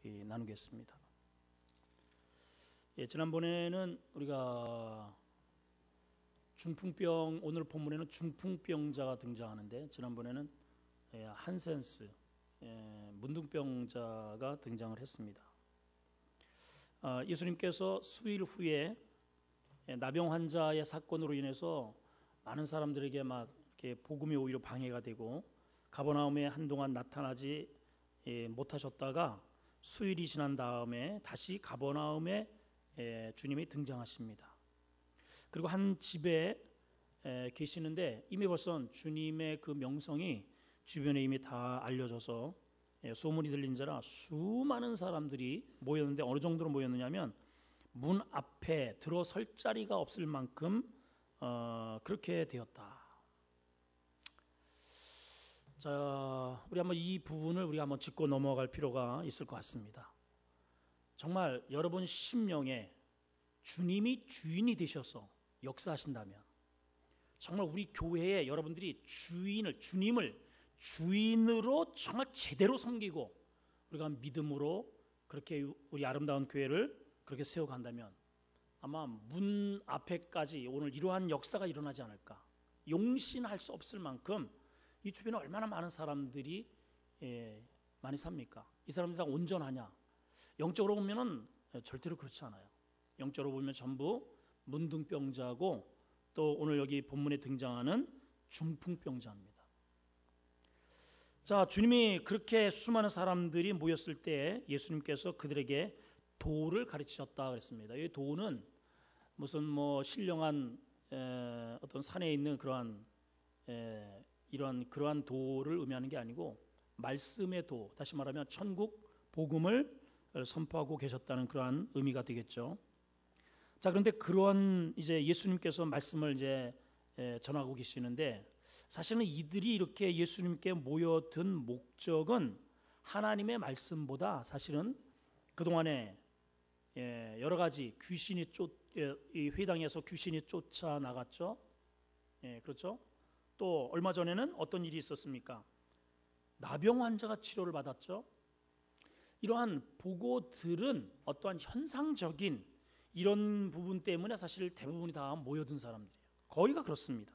나누겠습니다. 지난번에는 우리가 중풍병, 오늘 본문에는 중풍병자가 등장하는데 지난번에는 한센스 문둥병자가 등장을 했습니다. 예수님께서 수일 후에 나병 환자의 사건으로 인해서 많은 사람들에게 막 이렇게 복음이 오히려 방해가 되고 가버나움에 한동안 나타나지 못하셨다가 수일이 지난 다음에 다시 가버나움에 주님이 등장하십니다. 그리고 한 집에 계시는데 이미 벌써 주님의 그 명성이 주변에 이미 다 알려져서 소문이 들린 자라 수많은 사람들이 모였는데 어느 정도로 모였느냐면 문 앞에 들어설 자리가 없을 만큼 그렇게 되었다. 자, 우리 한번 이 부분을 우리가 한번 짚고 넘어갈 필요가 있을 것 같습니다. 정말 여러분 심령에 주님이 주인이 되셔서 역사하신다면 정말 우리 교회에 여러분들이 주님을 주인으로 정말 제대로 섬기고 우리가 믿음으로 그렇게 우리 아름다운 교회를 그렇게 세워간다면 아마 문 앞에까지 오늘 이러한 역사가 일어나지 않을까. 용신할 수 없을 만큼 이 주변에 얼마나 많은 사람들이 많이 삽니까? 이 사람들이 다 온전하냐? 영적으로 보면은 절대로 그렇지 않아요. 영적으로 보면 전부 문둥병자고 또 오늘 여기 본문에 등장하는 중풍병자입니다. 자, 주님이 그렇게 수많은 사람들이 모였을 때 예수님께서 그들에게 도를 가르치셨다 그랬습니다. 이 도는 무슨 신령한 어떤 산에 있는 그러한 그러한 도를 의미하는 게 아니고 말씀의 도, 다시 말하면 천국 복음을 선포하고 계셨다는 그러한 의미가 되겠죠. 자, 그런데 그런 이제 예수님께서 말씀을 이제 전하고 계시는데 사실은 이들이 이렇게 예수님께 모여든 목적은 하나님의 말씀보다 사실은 그동안에 여러 가지 귀신이 이 회당에서 귀신이 쫓아 나갔죠. 그렇죠? 또 얼마 전에는 어떤 일이 있었습니까? 나병 환자가 치료를 받았죠. 이러한 보고들은 어떠한 현상적인 이런 부분 때문에 사실 대부분이 다 모여든 사람들이에요. 거의가 그렇습니다.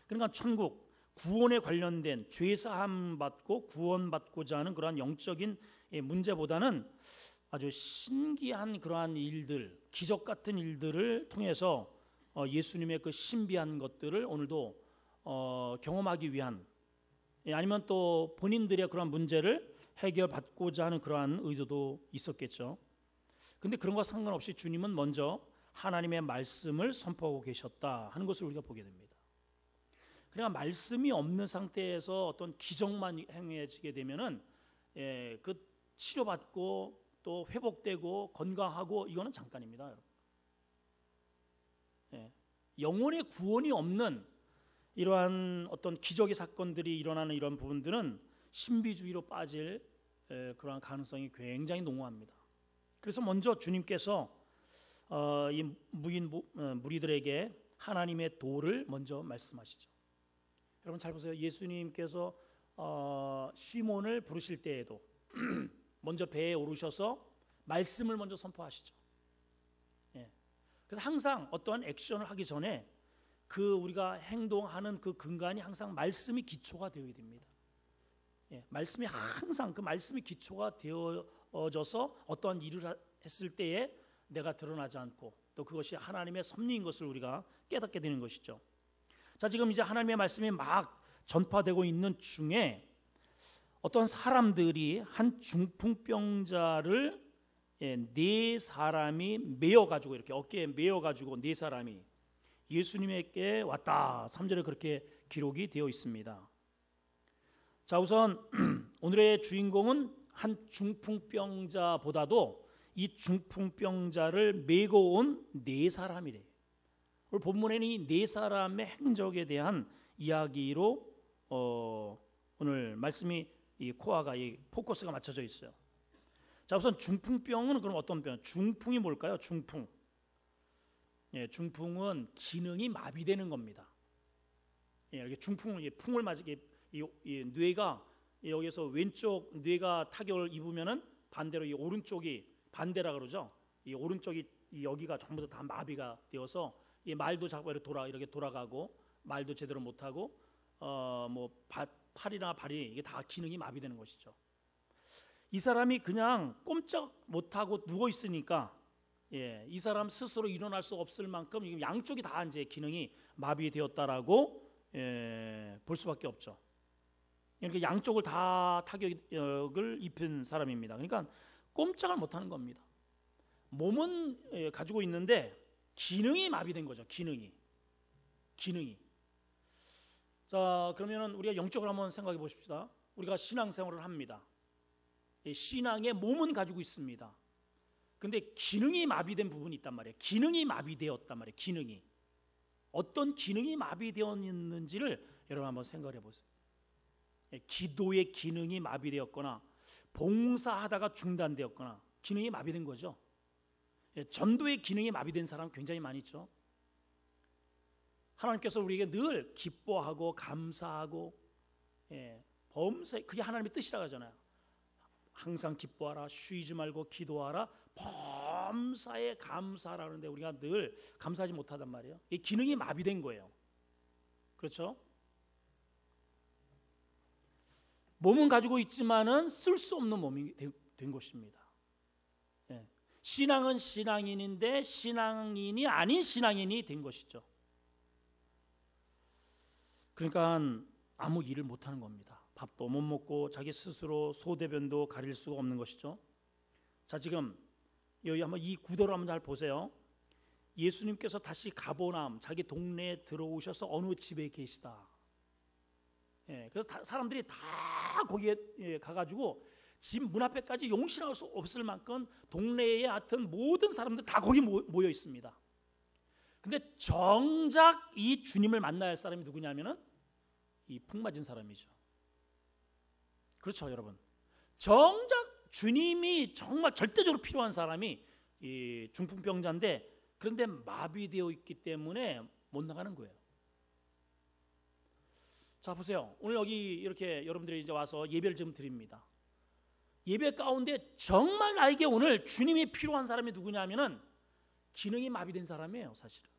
그러니까 천국, 구원에 관련된 죄사함 받고 구원받고자 하는 그러한 영적인 문제보다는 아주 신기한 그러한 일들, 기적 같은 일들을 통해서 예수님의 그 신비한 것들을 오늘도 경험하기 위한 아니면 또 본인들의 그러한 문제를 해결받고자 하는 그러한 의도도 있었겠죠. 근데 그런 거 상관없이 주님은 먼저 하나님의 말씀을 선포하고 계셨다 하는 것을 우리가 보게 됩니다. 그러니까 말씀이 없는 상태에서 어떤 기적만 행해지게 되면은 그 치료받고 또 회복되고 건강하고 이거는 잠깐입니다, 여러분. 영혼의 구원이 없는 이러한 어떤 기적의 사건들이 일어나는 이런 부분들은 신비주의로 빠질 그러한 가능성이 굉장히 농후합니다. 그래서 먼저 주님께서 이 무리들에게 하나님의 도를 먼저 말씀하시죠. 여러분 잘 보세요. 예수님께서 시몬을 부르실 때에도 먼저 배에 오르셔서 말씀을 먼저 선포하시죠. 그래서 항상 어떠한 액션을 하기 전에 그 우리가 행동하는 그 근간이 항상 말씀이 기초가 되어야 됩니다. 말씀이 항상 그 말씀이 기초가 되어져서 어떠한 일을 했을 때에 내가 드러나지 않고 또 그것이 하나님의 섭리인 것을 우리가 깨닫게 되는 것이죠. 자, 지금 이제 하나님의 말씀이 막 전파되고 있는 중에 어떤 사람들이 한 중풍병자를 네 사람이 메어가지고 이렇게 어깨에 메어가지고 네 사람이 예수님에게 왔다. 3절에 그렇게 기록이 되어 있습니다. 자, 우선 오늘의 주인공은 한 중풍병자보다도 이 중풍병자를 메고 온 네 사람이래. 오늘 본문에는 이 네 사람의 행적에 대한 이야기로 오늘 말씀이 이 코어가 이 포커스가 맞춰져 있어요. 자, 우선 중풍병은 그럼 어떤 병? 중풍이 뭘까요? 중풍. 중풍은 기능이 마비되는 겁니다. 이렇게 중풍을 풍을 맞게 이 뇌가 여기서 왼쪽 뇌가 타격을 입으면은 반대로 이 오른쪽이 반대라 그러죠. 이 오른쪽이 여기가 전부 다 마비가 되어서 이 말도 자꾸 이렇게 돌아가고 말도 제대로 못하고 팔이나 발이 이게 다 기능이 마비되는 것이죠. 이 사람이 그냥 꼼짝 못하고 누워 있으니까 이 사람 스스로 일어날 수 없을 만큼 양쪽이 다 이제 기능이 마비되었다라고 볼 수밖에 없죠. 그러니까 양쪽을 다 타격을 입힌 사람입니다. 그러니까 꼼짝을 못하는 겁니다. 몸은 가지고 있는데 기능이 마비된 거죠. 기능이. 자, 그러면은 우리가 영적으로 한번 생각해 보십시다. 우리가 신앙생활을 합니다. 신앙의 몸은 가지고 있습니다. 근데 기능이 마비된 부분이 있단 말이에요. 기능이 마비되었단 말이에요. 기능이. 어떤 기능이 마비되었는지를 여러분 한번 생각해 보세요. 기도의 기능이 마비되었거나 봉사하다가 중단되었거나 기능이 마비된 거죠. 전도의 기능이 마비된 사람 굉장히 많이 있죠. 하나님께서 우리에게 늘 기뻐하고 감사하고 범사에 그게 하나님의 뜻이라고 하잖아요. 항상 기뻐하라, 쉬지 말고 기도하라, 범사에 감사하라 하는데 우리가 늘 감사하지 못하단 말이에요. 이 기능이 마비된 거예요. 그렇죠? 몸은 가지고 있지만은 쓸 수 없는 몸이 된 것입니다. 신앙은 신앙인인데 신앙인이 아닌 신앙인이 된 것이죠. 그러니까 아무 일을 못하는 겁니다. 밥도 못 먹고 자기 스스로 소대변도 가릴 수가 없는 것이죠. 자, 지금 여기 한번 이 구도를 한번 잘 보세요. 예수님께서 다시 가버나움 자기 동네에 들어오셔서 어느 집에 계시다. 그래서 사람들이 다 거기에 가가지고 집 문 앞에까지 용신할 수 없을 만큼 동네에 하여튼 모든 사람들 다 거기 모여 있습니다. 근데 정작 이 주님을 만나야 할 사람이 누구냐면은 이 푹 맞은 사람이죠. 그렇죠, 여러분. 정작 주님이 정말 절대적으로 필요한 사람이 이 중풍병자인데 그런데 마비되어 있기 때문에 못 나가는 거예요. 자, 보세요. 오늘 여기 이렇게 여러분들이 이제 와서 예배를 좀 드립니다. 예배 가운데 정말 나에게 오늘 주님이 필요한 사람이 누구냐면은 기능이 마비된 사람이에요, 사실은.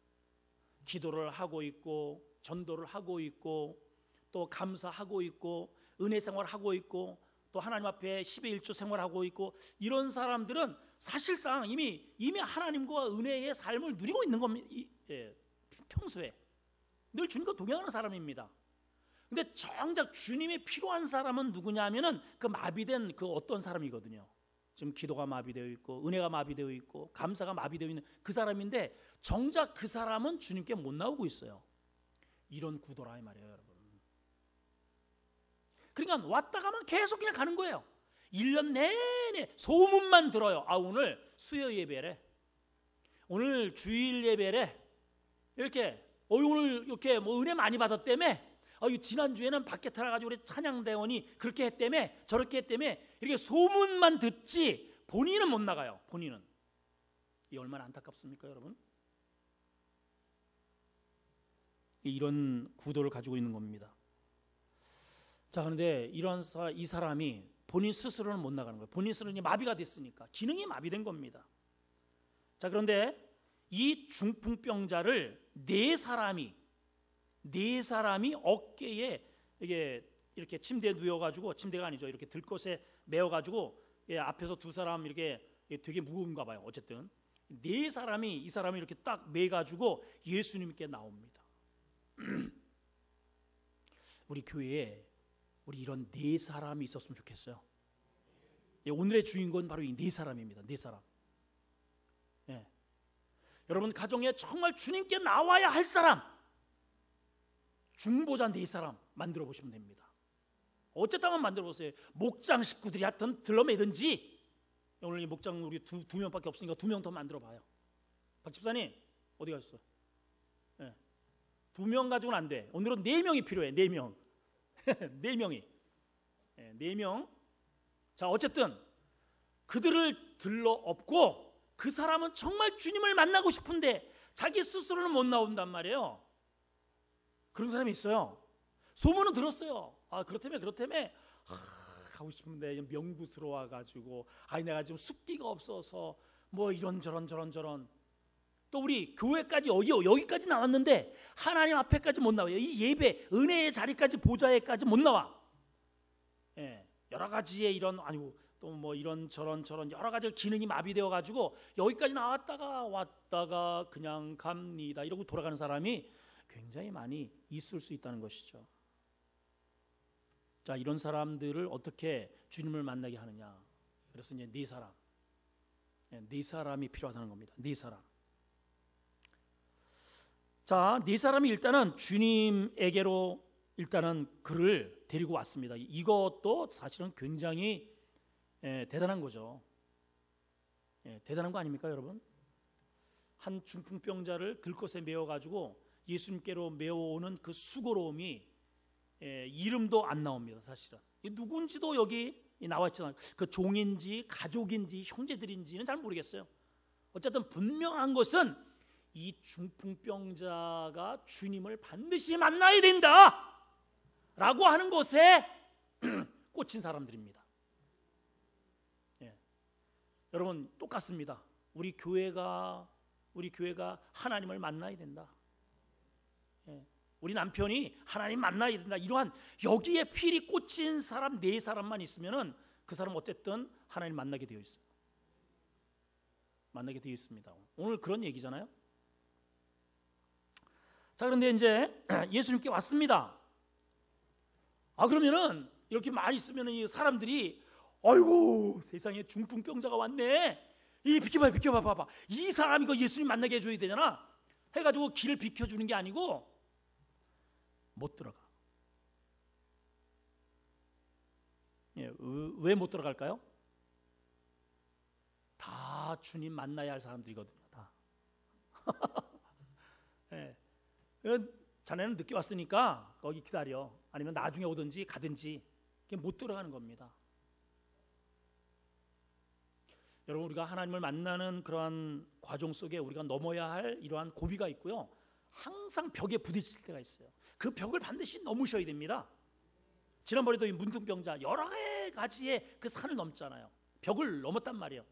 기도를 하고 있고 전도를 하고 있고 또 감사하고 있고 은혜 생활하고 있고 또 하나님 앞에 10의 1조 생활하고 있고 이런 사람들은 사실상 이미 하나님과 은혜의 삶을 누리고 있는 겁니다. 평소에 늘 주님과 동행하는 사람입니다. 근데 정작 주님이 필요한 사람은 누구냐면은 그 마비된 그 어떤 사람이거든요. 지금 기도가 마비되어 있고 은혜가 마비되어 있고 감사가 마비되어 있는 그 사람인데 정작 그 사람은 주님께 못 나오고 있어요. 이런 구도라 이 말이에요, 여러분. 그러니까 왔다가만 계속 그냥 가는 거예요. 1년 내내 소문만 들어요. 아, 오늘 수요 예배래, 오늘 주일 예배래, 이렇게 오늘 이렇게 뭐 은혜 많이 받았다며, 지난주에는 밖에 들어가지고 우리 찬양대원이 그렇게 했다며 저렇게 했다며, 이렇게 소문만 듣지 본인은 못 나가요. 본인은. 이 얼마나 안타깝습니까, 여러분? 이런 구도를 가지고 있는 겁니다. 자, 그런데 이 사람이 본인 스스로는 못 나가는 거예요. 본인 스스로는 마비가 됐으니까 기능이 마비된 겁니다. 자, 그런데 이 중풍병자를 네 사람이 어깨에 이렇게 침대에 누워가지고, 침대가 아니죠, 이렇게 들것에 메어가지고 앞에서 두 사람 이렇게 되게 무거운가 봐요. 어쨌든 이 사람이 이렇게 딱 매가지고 예수님께 나옵니다. 우리 교회에 우리 이런 네 사람이 있었으면 좋겠어요. 오늘의 주인공은 바로 이 네 사람입니다. 네 사람. 여러분 가정에 정말 주님께 나와야 할 사람, 중보자 네 사람 만들어 보시면 됩니다. 어쨌든 한번 만들어 보세요. 목장 식구들이 하여튼 들러매든지, 오늘 이 목장 우리 두 명밖에 없으니까 2명 더 만들어 봐요. 박 집사님 어디 가셨어요? 2명 가지고는 안 돼. 오늘은 4명이 필요해. 4명. 4명이. 4명. 자, 어쨌든 그들을 들러엎고 그 사람은 정말 주님을 만나고 싶은데 자기 스스로는 못 나온단 말이에요. 그런 사람이 있어요. 소문은 들었어요. 그렇다며 하고 싶은데 명부스러워 가지고 내가 지금 숫기가 없어서 뭐 이런저런 저런 또 우리 교회까지 여기까지 나왔는데 하나님 앞에까지 못 나와요. 이 예배 은혜의 자리까지 보좌에까지 못 나와. 예, 여러 가지의 이런 아니고 또 뭐 이런 저런 여러 가지 기능이 마비되어 가지고 여기까지 왔다가 그냥 갑니다 이러고 돌아가는 사람이 굉장히 많이 있을 수 있다는 것이죠. 자, 이런 사람들을 어떻게 주님을 만나게 하느냐? 그래서 이제 네 사람이 필요하다는 겁니다. 네 사람. 자, 네 사람이 일단은 주님에게로 일단은 그를 데리고 왔습니다. 이것도 사실은 굉장히 대단한 거죠. 대단한 거 아닙니까, 여러분? 한 중풍병자를 들것에 메어 가지고 예수님께로 메어오는 그 수고로움이 이름도 안 나옵니다. 사실은 누군지도 여기 나와 있잖아요. 그 종인지 가족인지 형제들인지는 잘 모르겠어요. 어쨌든 분명한 것은 이 중풍병자가 주님을 반드시 만나야 된다 라고 하는 것에 꽂힌 사람들입니다. 여러분 똑같습니다. 우리 교회가 하나님을 만나야 된다. 우리 남편이 하나님 만나야 된다. 이러한 여기에 필히 꽂힌 사람 네 사람만 있으면은 그 사람 어쨌든 하나님 만나게 되어 있어요. 만나게 되어 있습니다. 오늘 그런 얘기잖아요. 자, 그런데 이제 예수님께 왔습니다. 그러면은 이렇게 많이 있으면은 이 사람들이 아이고 세상에 중풍병자가 왔네. 비켜봐. 이 사람 이거 예수님 만나게 해줘야 되잖아. 해가지고 길을 비켜주는 게 아니고 못 들어가. 왜 못 들어갈까요? 다 주님 만나야 할 사람들이거든요. 다. 자네는 늦게 왔으니까 거기 기다려. 아니면 나중에 오든지 가든지. 못 들어가는 겁니다. 여러분 우리가 하나님을 만나는 그러한 과정 속에 우리가 넘어야 할 이러한 고비가 있고요. 항상 벽에 부딪힐 때가 있어요. 그 벽을 반드시 넘으셔야 됩니다. 지난번에도 이 문둥병자 여러 가지의 그 산을 넘잖아요. 벽을 넘었단 말이에요.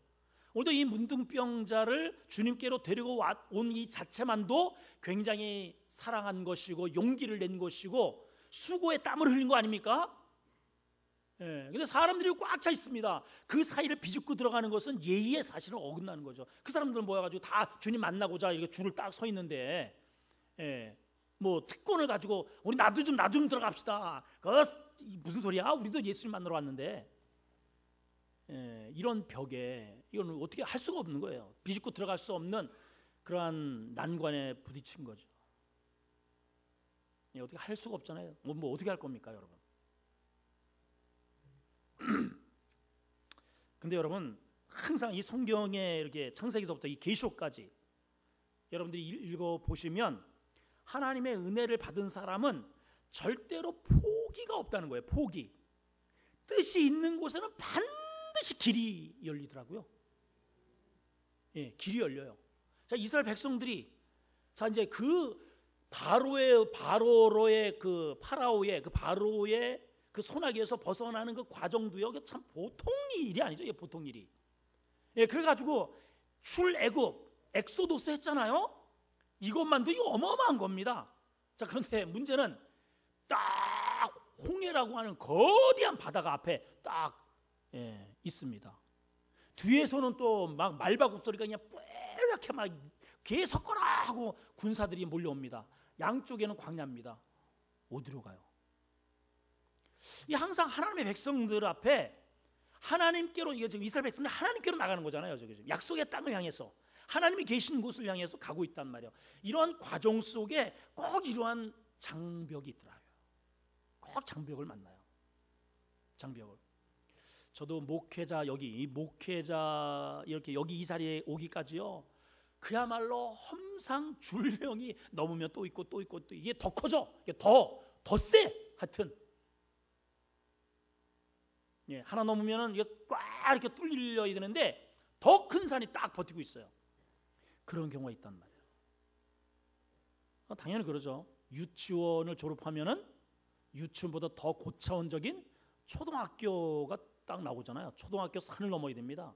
오늘도 이 문둥병자를 주님께로 데리고 온 이 자체만도 굉장히 사랑한 것이고 용기를 낸 것이고 수고에 땀을 흘린 거 아닙니까? 근데 사람들이 꽉 차 있습니다. 그 사이를 비집고 들어가는 것은 예의에 사실은 어긋나는 거죠. 그 사람들은 모여가지고 다 주님 만나고자 이렇게 줄을 딱 서 있는데, 뭐 특권을 가지고 우리 나도 좀 들어갑시다. 무슨 소리야? 우리도 예수님 만나러 왔는데, 이런 벽에 이건 어떻게 할 수가 없는 거예요. 비집고 들어갈 수 없는 그러한 난관에 부딪힌 거죠. 어떻게 할 수가 없잖아요. 뭐 어떻게 할 겁니까, 여러분? 근데 여러분 항상 이 성경에 이렇게 창세기서부터 이 계시록까지 여러분들이 읽어 보시면 하나님의 은혜를 받은 사람은 절대로 포기가 없다는 거예요. 포기. 뜻이 있는 곳에는 반드시 길이 열리더라고요. 길이 열려요. 자, 이스라엘 백성들이 자 이제 그 파라오의 그 소나기에서 벗어나는 그 과정도요, 참 보통 일이 아니죠. 보통 일이. 그래가지고 출애굽, 엑소도스 했잖아요. 이것만도 이거 어마어마한 겁니다. 자, 그런데 문제는 딱 홍해라고 하는 거대한 바다가 앞에 딱 있습니다. 뒤에서는 또 막 말바굽 소리가 그냥 뻘겋게 막 개 섞어라 하고 군사들이 몰려옵니다. 양쪽에는 광야입니다. 어디로 가요? 이 항상 하나님의 백성들 앞에 하나님께로 이게 지금 이스라엘 백성들 하나님께로 나가는 거잖아요. 지금 약속의 땅을 향해서 하나님이 계신 곳을 향해서 가고 있단 말이에요. 이러한 과정 속에 꼭 이러한 장벽이 있더라고요. 꼭 장벽을 만나요. 장벽을. 저도 목회자 이렇게 여기 이 자리에 오기까지요. 그야말로 험상줄령이 넘으면 또 있고 이게 더 커져. 이게 더 세. 하여튼. 하나 넘으면은 이게 꽉 이렇게 뚫려야 되는데 더 큰 산이 딱 버티고 있어요. 그런 경우가 있단 말이에요. 당연히 그러죠. 유치원을 졸업하면은 유치원보다 더 고차원적인 초등학교가 딱 나오잖아요. 초등학교 산을 넘어야 됩니다.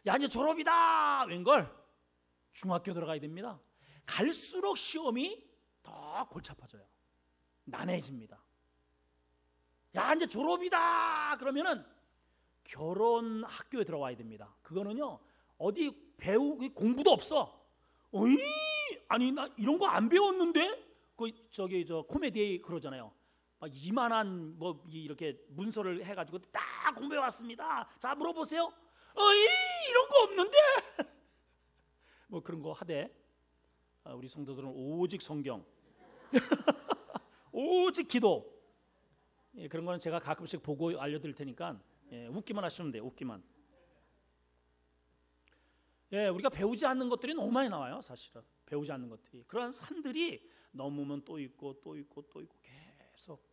야, 이제 졸업이다. 웬걸? 중학교 들어가야 됩니다. 갈수록 시험이 더 골치 아파져요. 난해집니다. 야, 이제 졸업이다. 그러면은 결혼 학교에 들어와야 됩니다. 그거는요, 어디 공부도 없어. 어이, 아니 나 이런 거 안 배웠는데? 저기 코미디에 그러잖아요. 막 이만한 뭐 이렇게 문서를 해가지고 딱 공부해 왔습니다. 자, 물어보세요. 어이, 이런 거 없는데? 뭐 그런 거 하되, 우리 성도들은 오직 성경, 오직 기도. 예, 그런 거는 제가 가끔씩 보고 알려드릴 테니까, 예, 웃기만 하시면 돼요. 웃기만. 예, 우리가 배우지 않는 것들이 너무 많이 나와요. 사실은 배우지 않는 것들이, 그러한 산들이 넘으면 또 있고 또 있고 또 있고 계속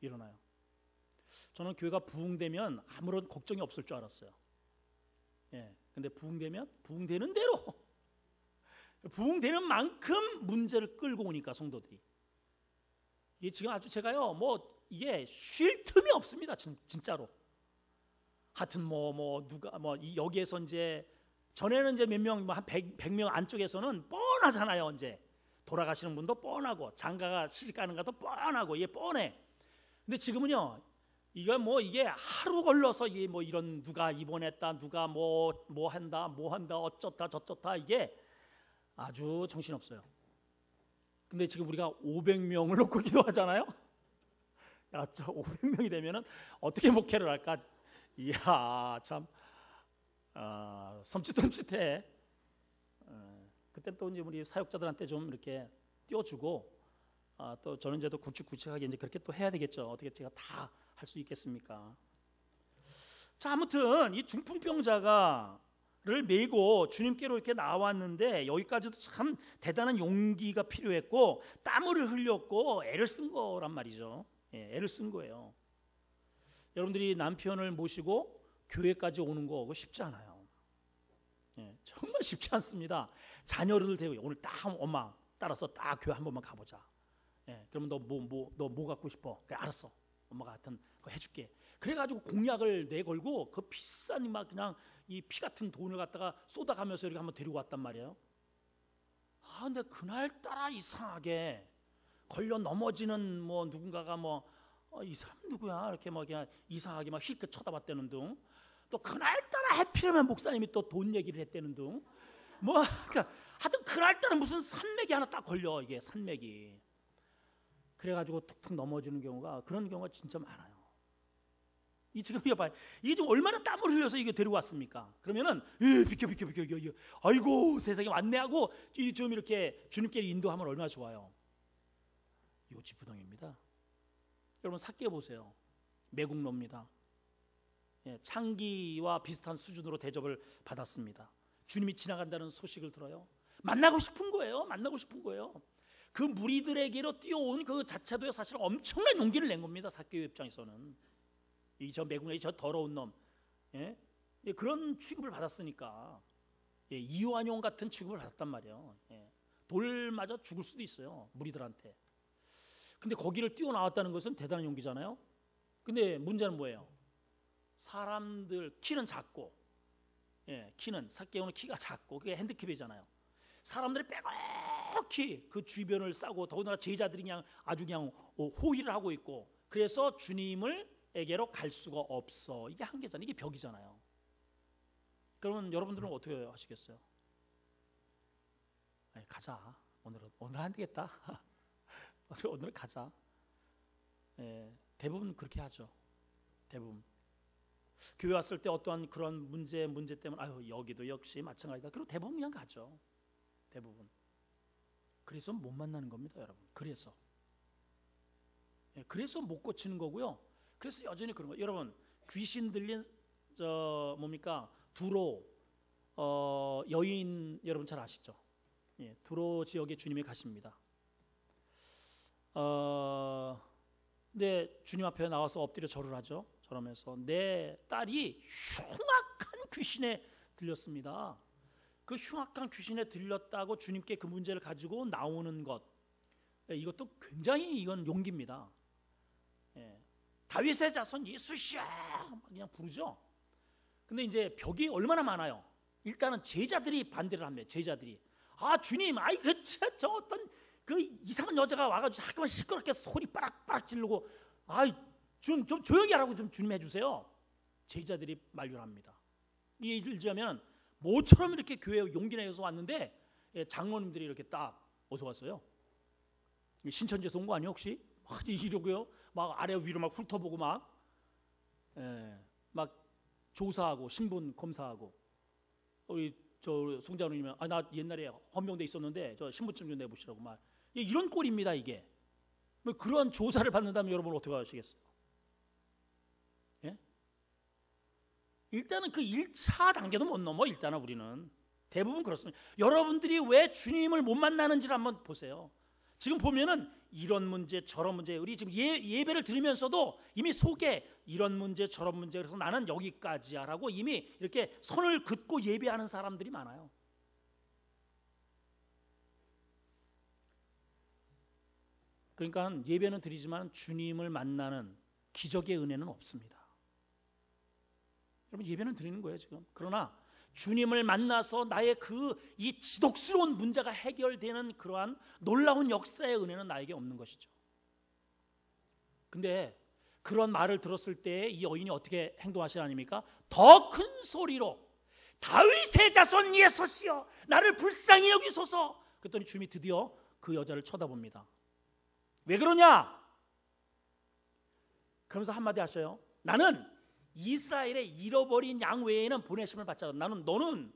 일어나요. 저는 교회가 부흥되면 아무런 걱정이 없을 줄 알았어요. 예, 근데 부흥되면 부흥되는 대로 부흥되는 만큼 문제를 끌고 오니까 성도들이, 이게 지금 아주 제가요, 뭐 이게 쉴 틈이 없습니다. 진짜로. 하여튼 누가 여기에서 이제 전에는 이제 몇 명, 한 100명 안쪽에서는 뻔하잖아요. 이제 돌아가시는 분도 뻔하고, 장가가 시집 가는 것도 뻔하고, 이게 뻔해. 근데 지금은요, 이게 하루 걸러서 이게 뭐 이런 누가 입원했다, 누가 뭐 한다 어쩌다 저쩌다, 이게 아주 정신없어요. 근데 지금 우리가 500명을 놓고 기도하잖아요. 야, 저 500명이 되면은 어떻게 목회를 할까? 이야, 참 섬찟해. 그때 또 이제 우리 사역자들한테 좀 이렇게 띄워주고, 또 저는 이제 또 굵직굵직하게 이제 그렇게 또 해야 되겠죠. 어떻게 제가 다 할 수 있겠습니까? 자, 아무튼 이 중풍병자를 메고 주님께로 이렇게 나왔는데, 여기까지도 참 대단한 용기가 필요했고 땀을 흘렸고 애를 쓴 거란 말이죠. 예, 애를 쓴 거예요. 여러분들이 남편을 모시고 교회까지 오는 거 그거 쉽지 않아요. 예, 정말 쉽지 않습니다. 자녀를 데리고 오늘 딱 엄마 따라서 딱 교회 한 번만 가보자. 예, 그러면 너 뭐 갖고 싶어? 그래, 알았어. 엄마가 하여튼 그거 해줄게. 그래가지고 공약을 내걸고 그 비싼 막 그냥 이 피 같은 돈을 갖다가 쏟아가면서 이렇게 한번 데리고 왔단 말이에요. 근데 그날따라 이상하게 걸려 넘어지는 뭐 누군가가 이 사람 누구야? 이렇게 막 그냥 이상하게 막 힐끗 쳐다봤다는 둥. 또 그날따라 해피하면 목사님이 또 돈 얘기를 했다는 둥. 그러니까 하여튼 그날따라 무슨 산맥이 하나 딱 걸려, 이게 산맥이. 그래가지고 툭툭 넘어지는 경우가, 그런 경우가 진짜 많아요. 이 지금 봐요. 이게 지금 얼마나 땀을 흘려서 이게 데리고 왔습니까? 그러면은 비켜. 아이고 세상에 왔네 하고 좀 이렇게 주님께 인도하면 얼마나 좋아요. 요지부동입니다. 여러분 삭개오 보세요. 매국노입니다. 예, 창기와 비슷한 수준으로 대접을 받았습니다. 주님이 지나간다는 소식을 들어요. 만나고 싶은 거예요. 그 무리들에게로 뛰어온 그 자체도 사실 엄청난 용기를 낸 겁니다. 삭개오 입장에서는 저 매국노의 저 더러운 놈, 예? 그런 취급을 받았으니까, 예, 이완용 같은 취급을 받았단 말이에요. 예, 돌 맞아 죽을 수도 있어요, 무리들한테. 근데 거기를 뛰어나왔다는 것은 대단한 용기잖아요. 근데 문제는 뭐예요? 사람들 키는 작고, 예, 삭개오는 키가 작고, 그게 핸디캡이잖아요. 사람들이 빼곡히 그 주변을 싸고, 더군다나 제자들이 그냥 아주 그냥 호의를 하고 있고, 그래서 주님에게로 갈 수가 없어. 이게 한계잖아요. 이게 벽이잖아요. 그러면 여러분들은 어떻게 하시겠어요? 가자. 오늘 안 되겠다. 오늘 가자. 예, 대부분 그렇게 하죠. 대부분 교회 왔을 때 어떠한 그런 문제 때문에 여기도 역시 마찬가지다. 그리고 대부분 그냥 가죠. 대부분. 그래서 못 만나는 겁니다, 여러분. 그래서 못 고치는 거고요. 그래서 여전히 그런 거예요. 여러분, 귀신 들린 두로 여인 여러분 잘 아시죠? 예, 두로 지역에 주님이 가십니다. 근데 주님 앞에 나와서 엎드려 절을 하죠. 절하면서 내 딸이 흉악한 귀신에 들렸습니다. 그 흉악한 귀신에 들렸다고 주님께 그 문제를 가지고 나오는 것, 이것도 굉장히 이건 용기입니다. 예. 다윗의 자손 예수시여 그냥 부르죠. 근데 이제 벽이 얼마나 많아요. 일단은 제자들이 반대를 합니다. 제자들이 주님, 저 어떤 그 이상한 여자가 와가지고 잠깐만 시끄럽게 소리 빠락빠락 지르고 좀 조용히 하라고 좀 주님 해주세요. 제자들이 만류를 합니다. 이 예를 들자면 모처럼 이렇게 교회에 용기 내서 왔는데 장로님들이 이렇게 딱 어서 왔어요. 신천지에서 온 거 아니에요 혹시? 막 이러고요. 막 아래 위로 막 훑어보고 막 조사하고 신분 검사하고 우리 저 송장로님은 나 옛날에 헌병대 있었는데 저 신분증 좀 내보시라고 막 이런 꼴입니다. 이게 뭐 그런 조사를 받는다면 여러분 어떻게 하시겠어요? 예? 일단은 그 1차 단계도 못 넘어. 일단은 우리는 대부분 그렇습니다. 여러분들이 왜 주님을 못 만나는지를 한번 보세요. 지금 보면은 이런 문제 저런 문제 우리 지금 예배를 드리면서도 이미 속에 이런 문제 저런 문제 그래서 나는 여기까지야라고 이미 이렇게 선을 긋고 예배하는 사람들이 많아요. 그러니까 예배는 드리지만 주님을 만나는 기적의 은혜는 없습니다. 여러분 예배는 드리는 거예요 지금. 그러나 주님을 만나서 나의 이 지독스러운 문제가 해결되는 그러한 놀라운 역사의 은혜는 나에게 없는 것이죠. 근데 그런 말을 들었을 때 이 여인이 어떻게 행동하시는 아닙니까? 더 큰 소리로 다윗의 자손 예수시여 나를 불쌍히 여기소서. 그랬더니 주님이 드디어 그 여자를 쳐다봅니다. 왜 그러냐? 그러면서 한마디 하셔요. 나는 이스라엘의 잃어버린 양 외에는 보내심을 받지 않아. 너는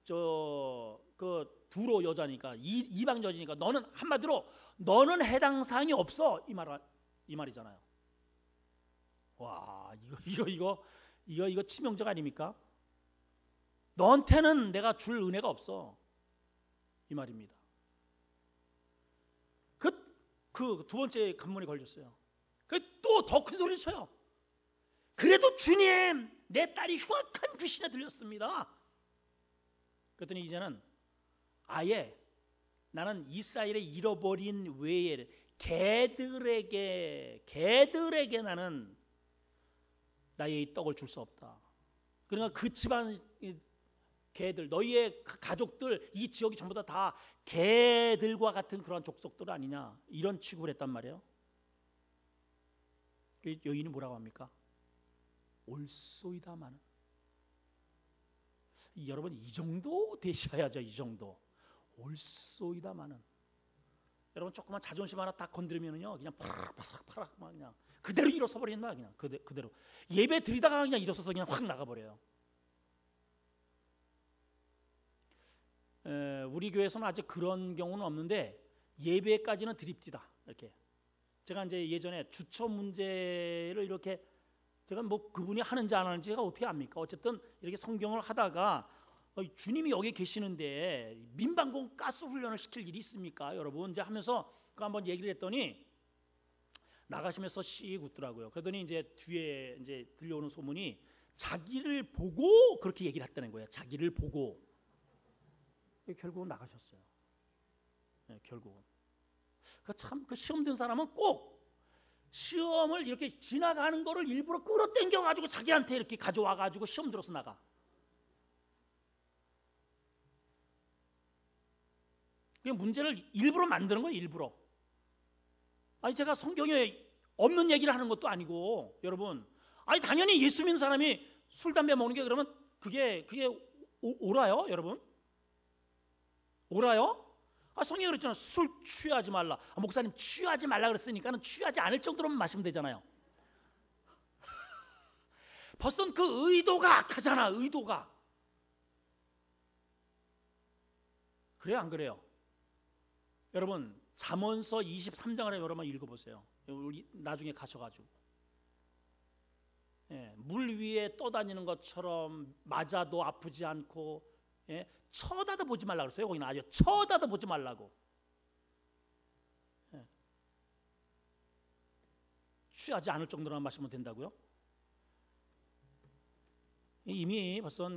그 두로 여자니까 이방 여자니까 너는 한마디로 너는 해당 사항이 없어 이 말이잖아요. 와 이거 치명적 아닙니까? 너한테는 내가 줄 은혜가 없어 이 말입니다. 그 두 번째 간문이 걸렸어요. 또 더 큰 소리 쳐요. 그래도 주님 내 딸이 흉악한 귀신에 들렸습니다. 그랬더니 이제는 아예 나는 이스라엘의 잃어버린 외에 개들에게 나는 나의 떡을 줄 수 없다. 그러니까 그 집안 개들 너희의 가족들 이 지역이 전부 다 개들과 같은 그런 족속들 아니냐 이런 취급을 했단 말이에요. 여인이 뭐라고 합니까? 옳소이다마는 여러분 이 정도 되셔야죠. 이 정도 옳소이다마는 여러분 조그만 자존심 하나 딱 건드리면은요 그냥 파락 막 그냥 그대로 일어서 버리는 거야. 그냥 그대로 예배 드리다가 그냥 일어서서 그냥 확 나가버려요. 우리 교회에서는 아직 그런 경우는 없는데 예배까지는 드립디다. 이렇게 제가 이제 예전에 주처 문제를 이렇게 제가 뭐 그분이 하는지 안 하는지가 어떻게 압니까? 어쨌든 이렇게 성경을 하다가 주님이 여기 계시는데 민방공 가스 훈련을 시킬 일이 있습니까? 여러분 이제 하면서 그 한번 얘기를 했더니 나가시면서 씩 웃더라고요. 그러더니 이제 뒤에 이제 들려오는 소문이 자기를 보고 그렇게 얘기를 했다는 거예요. 자기를 보고 결국은 나가셨어요. 네, 결국은. 참 그 시험 든 사람은 꼭 시험을 이렇게 지나가는 거를 일부러 끌어당겨 가지고 자기한테 이렇게 가져와 가지고 시험 들어서 나가. 그냥 문제를 일부러 만드는 거예요. 일부러. 아니 제가 성경에 없는 얘기를 하는 것도 아니고 여러분, 아니 당연히 예수 믿는 사람이 술 담배 먹는 게 그러면 그게 옳아요, 여러분? 옳아요? 성경에 그랬잖아요. 술 취하지 말라. 목사님 취하지 말라 그랬으니까는 취하지 않을 정도로만 마시면 되잖아요. 벌써 그 의도가 악하잖아. 의도가. 그래요, 안 그래요? 여러분 잠언서 23장을 여러분 읽어보세요. 우리 나중에 가셔가지고 물 위에 떠다니는 것처럼 맞아도 아프지 않고 쳐다도 보지 말라고 그랬어요. 거기는 아주 쳐다도 보지 말라고. 취하지 않을 정도로만 마시면 된다고요? 이미 벌써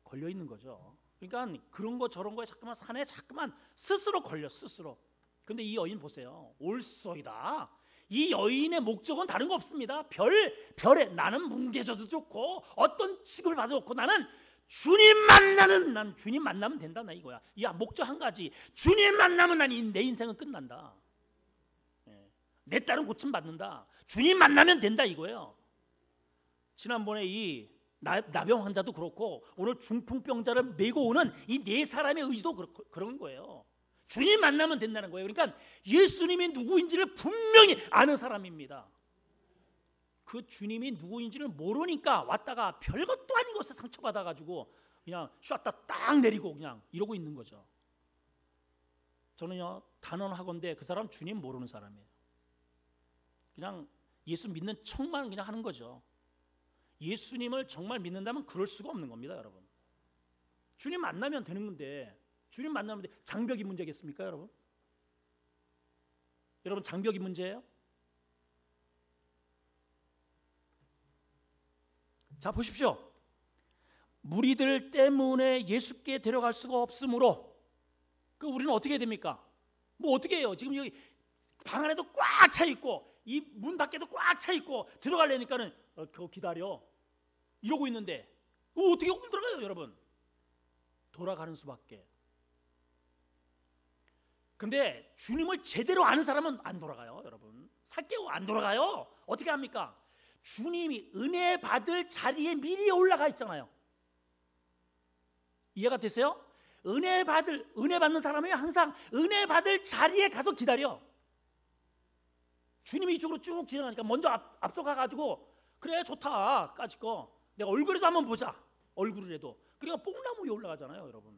걸려 있는 거죠. 그러니까 그런 거 저런 거에 자꾸만 산에 자꾸만 스스로 걸려 스스로. 근데 이 여인 보세요. 옳소이다. 이 여인의 목적은 다른 거 없습니다. 별에 나는 뭉개져도 좋고 어떤 취급을 받아도 좋고 나는 난 주님 만나면 된다, 나 이거야. 야, 목적 한 가지. 주님 만나면 내 인생은 끝난다. 내 딸은 고침 받는다. 주님 만나면 된다 이거예요. 지난번에 이 나병 환자도 그렇고 오늘 중풍병자를 메고 오는 이 네 사람의 의지도 그런 거예요. 주님 만나면 된다는 거예요. 그러니까 예수님이 누구인지를 분명히 아는 사람입니다. 그 주님이 누구인지를 모르니까 왔다가 별것도 아닌 것에 상처받아가지고 그냥 쉬었다 딱 내리고 그냥 이러고 있는 거죠. 저는요 단언하건대 그 사람 주님 모르는 사람이에요. 그냥 예수 믿는 척만 그냥 하는 거죠. 예수님을 정말 믿는다면 그럴 수가 없는 겁니다, 여러분. 주님 만나면 되는 건데, 주님 만나면 장벽이 문제겠습니까, 여러분? 여러분, 장벽이 문제예요? 자, 보십시오. 무리들 때문에 예수께 데려갈 수가 없으므로 우리는 어떻게 해야 됩니까? 뭐 어떻게 해요? 지금 여기 방 안에도 꽉 차 있고 이 문 밖에도 꽉 차 있고 들어가려니까는 그거 기다려 이러고 있는데 어떻게 거기 들어가요, 여러분? 돌아가는 수밖에. 근데 주님을 제대로 아는 사람은 안 돌아가요, 여러분. 삭개오 안 돌아가요. 어떻게 합니까? 주님이 은혜 받을 자리에 미리 올라가 있잖아요. 이해가 되세요? 은혜 받는 사람이 항상 은혜 받을 자리에 가서 기다려. 주님이 이쪽으로 쭉 지나가니까 먼저 앞서가가지고 그래 좋다 까짓 거 내가 얼굴에도 한번 보자. 얼굴이라도. 그러니까 뽕나무 위에 올라가잖아요, 여러분.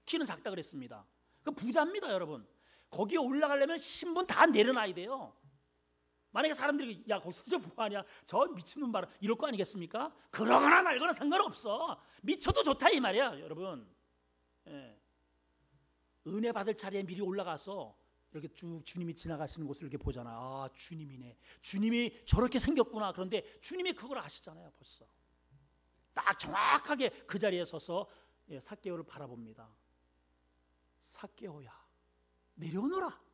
키는 작다 그랬습니다. 그 부자입니다, 여러분. 거기에 올라가려면 신분 다 내려놔야 돼요. 만약에 사람들이 야 거기서 저 뭐하냐, 저 미친놈 봐라 이럴 거 아니겠습니까? 그러거나 말거나 상관없어. 미쳐도 좋다 이 말이야, 여러분. 예. 은혜 받을 자리에 미리 올라가서 이렇게 쭉 주님이 지나가시는 곳을 이렇게 보잖아. 아, 주님이네. 주님이 저렇게 생겼구나. 그런데 주님이 그걸 아시잖아요, 벌써. 딱 정확하게 그 자리에 서서 삭개오를 바라봅니다. 삭개오야, 내려오너라.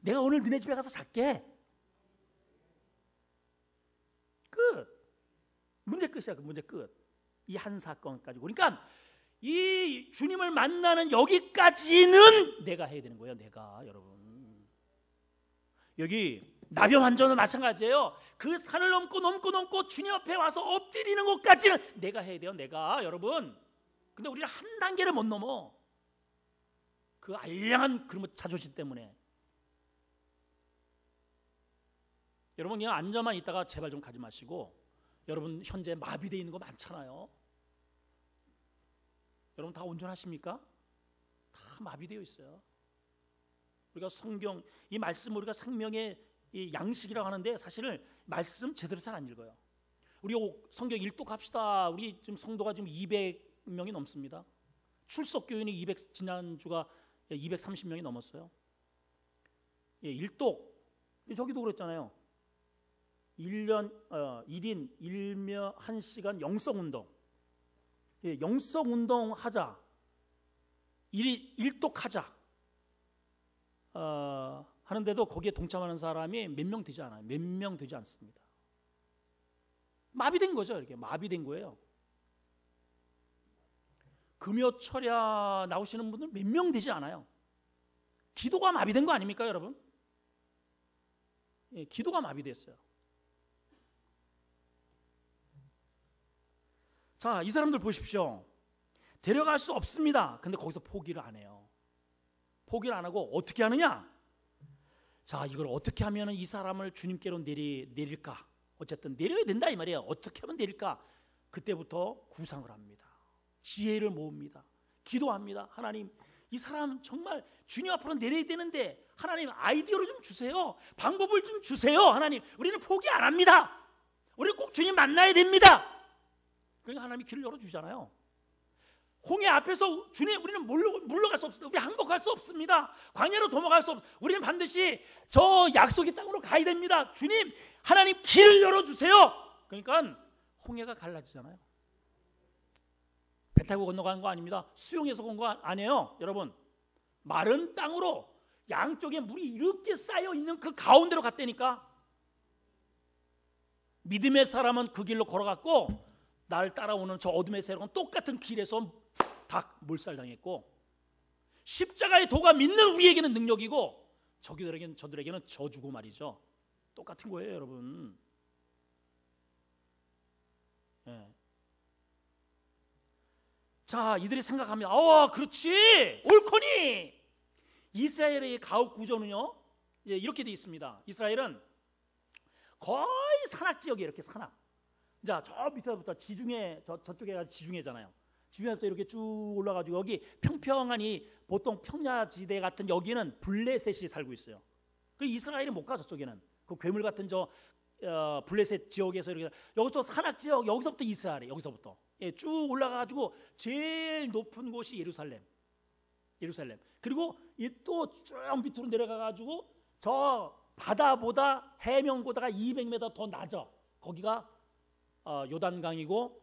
내가 오늘 너네 집에 가서 잘게. 끝. 문제 끝이야. 그 문제 끝. 이 한 사건 가지고. 그러니까 이 주님을 만나는 여기까지는 내가 해야 되는 거예요. 내가, 여러분. 여기 나병 환자는 마찬가지예요. 그 산을 넘고 주님 앞에 와서 엎드리는 것까지는 내가 해야 돼요. 내가, 여러분. 근데 우리는 한 단계를 못 넘어. 그 알량한 그런 자존심 때문에. 여러분 그냥 앉아만 있다가 제발 좀 가지 마시고, 여러분 현재 마비되어 있는 거 많잖아요. 여러분 다 온전하십니까? 다 마비되어 있어요. 우리가 성경 이 말씀 우리가 생명의 이 양식이라고 하는데 사실은 말씀 제대로 잘 안 읽어요. 우리 성경 일독합시다. 우리 지금 성도가 지금 200명이 넘습니다. 출석교인이 지난주가 230명이 넘었어요. 예, 일독 저기도 그랬잖아요. 1인 1며 1시간 영성운동. 예, 영성운동 하자. 일독하자. 하는데도 거기에 동참하는 사람이 몇 명 되지 않아요. 몇 명 되지 않습니다. 마비된 거죠. 이렇게 마비된 거예요. 금요철야 나오시는 분들 몇 명 되지 않아요. 기도가 마비된 거 아닙니까, 여러분? 예, 기도가 마비됐어요. 자, 이 사람들 보십시오. 데려갈 수 없습니다. 근데 거기서 포기를 안 해요. 포기를 안 하고 어떻게 하느냐? 자, 이걸 어떻게 하면 이 사람을 주님께로 내릴까? 어쨌든 내려야 된다 이 말이에요. 어떻게 하면 내릴까? 그때부터 구상을 합니다. 지혜를 모읍니다. 기도합니다. 하나님, 이 사람 정말 주님 앞으로 내려야 되는데 하나님 아이디어를 좀 주세요. 방법을 좀 주세요. 하나님, 우리는 포기 안 합니다. 우리는 꼭 주님 만나야 됩니다. 그러니까 하나님이 길을 열어주잖아요. 홍해 앞에서 주님, 우리는 물러갈 수 없습니다. 우리 항복할 수 없습니다. 광야로 도망갈 수 없습니다. 우리는 반드시 저 약속의 땅으로 가야 됩니다. 주님, 하나님 길을 열어주세요. 그러니까 홍해가 갈라지잖아요. 배 타고 건너간 거 아닙니다. 수영해서 건 거 아니에요, 여러분. 마른 땅으로 양쪽에 물이 이렇게 쌓여 있는 그 가운데로 갔다니까. 믿음의 사람은 그 길로 걸어갔고 나를 따라오는 저 어둠의 세력은 똑같은 길에서 다 몰살당했고, 십자가의 도가 믿는 우리에게는 능력이고 저들에게는 저주고 말이죠. 똑같은 거예요, 여러분. 예. 자, 이들이 생각합니다. 그렇지, 옳거니. 이스라엘의 가옥 구조는요, 이렇게 되어 있습니다. 이스라엘은 거의 산악 지역이에요. 이렇게 산악. 자, 저 밑에부터 지중해, 저쪽에 지중해잖아요. 지중해부터 이렇게 쭉 올라가지고 여기 평평한 이 보통 평야지대 같은 여기는 블레셋이 살고 있어요. 그 이스라엘이 못 가, 저쪽에는. 그 괴물 같은 저 블레셋 지역에서 이렇게, 여기서 산악 지역, 여기서부터 이스라엘이, 여기서부터 쭉 올라가가지고 제일 높은 곳이 예루살렘. 그리고 이 또 쭉 밑으로 내려가가지고 저 바다보다 해면보다가 200m 더 낮아. 거기가 요단강이고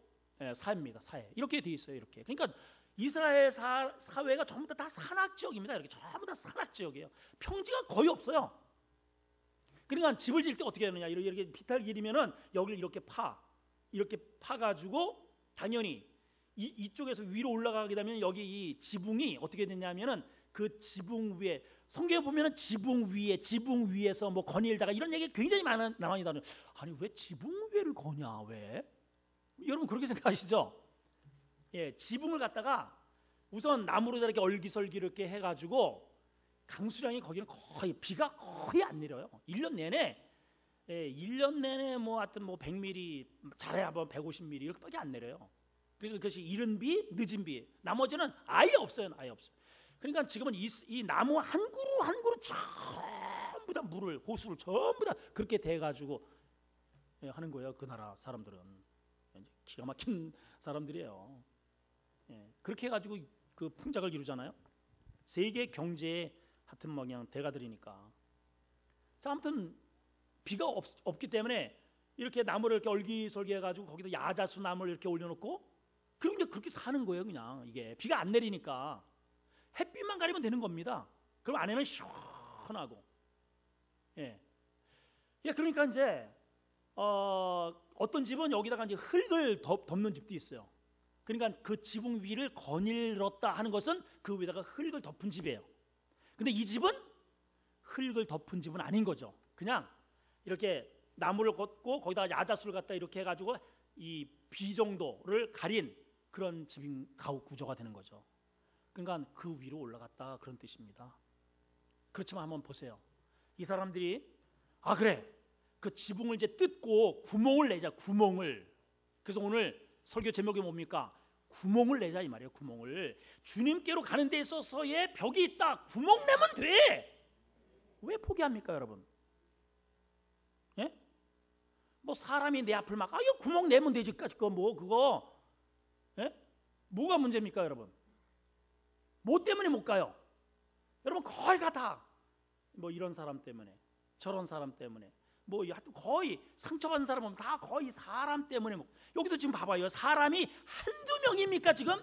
사해입니다. 사해. 이렇게 돼 있어요. 이렇게. 그러니까 이스라엘 사회가 전부 다 산악 지역입니다. 이렇게 전부 다 산악 지역이에요. 평지가 거의 없어요. 그러니까 집을 지을 때 어떻게 하느냐? 이렇게 비탈길이면은 여기를 이렇게 파가지고 당연히 이쪽에서 위로 올라가게 되면 여기 이 지붕이 어떻게 되냐면은 그 지붕 위에, 성경에 보면은 지붕 위에서 뭐 거닐다가 이런 얘기 굉장히 나옵니다. 아니 왜 지붕 위를 거냐? 왜? 여러분 그렇게 생각하시죠? 예, 지붕을 갖다가 우선 나무로 이렇게 얼기설기 이렇게 해가지고 강수량이 거기는 거의 비가 거의 안 내려요. 1년 내내 뭐 하여튼 뭐 100mm 잘해야 뭐 150mm 이렇게밖에 안 내려요. 그러니까 그것이 이른 비, 늦은 비, 나머지는 아예 없어요. 아예 없어요. 그러니까 지금은 이 나무 한 그루 한 그루 전부 다 물을, 호수를 전부 다 그렇게 대가지고 하는 거예요. 그 나라 사람들은 기가 막힌 사람들이에요. 그렇게 해가지고 그 풍작을 이루잖아요. 세계 경제의 하여튼 뭐 그냥 대가들이니까. 자, 아무튼 비가 없기 때문에 이렇게 나무를 이렇게 얼기설기 해가지고 거기다 야자수 나무를 이렇게 올려놓고 그럼 이제 그렇게 사는 거예요. 그냥 이게 비가 안 내리니까 햇빛만 가리면 되는 겁니다. 그럼 안에는 시원하고. 그러니까 이제 어떤 집은 여기다가 이제 흙을 덮는 집도 있어요. 그러니까 그 지붕 위를 거닐었다 하는 것은 그 위에다가 흙을 덮은 집이에요. 근데 이 집은 흙을 덮은 집은 아닌 거죠. 그냥 이렇게 나무를 걷고 거기다가 야자수를 갖다 이렇게 해가지고 이 비 정도를 가린 그런 집인 가옥 구조가 되는 거죠. 그러니까 그 위로 올라갔다 그런 뜻입니다. 그렇지만 한번 보세요. 이 사람들이 그래, 그 지붕을 이제 뜯고 구멍을 내자. 구멍을. 그래서 오늘 설교 제목이 뭡니까? 구멍을 내자 이 말이에요. 구멍을. 주님께로 가는 데 있어서의 벽이 있다. 구멍 내면 돼. 왜 포기합니까, 여러분? 뭐 사람이 내 앞을 막 이거 구멍 내면 되지. 그거 뭐 그거 뭐가 문제입니까, 여러분? 뭐 때문에 못 가요? 여러분 거의 다 뭐 이런 사람 때문에, 저런 사람 때문에, 뭐 하여튼 거의 상처받은 사람은 다 거의 사람 때문에. 여기도 지금 봐봐요. 사람이 한두 명입니까? 지금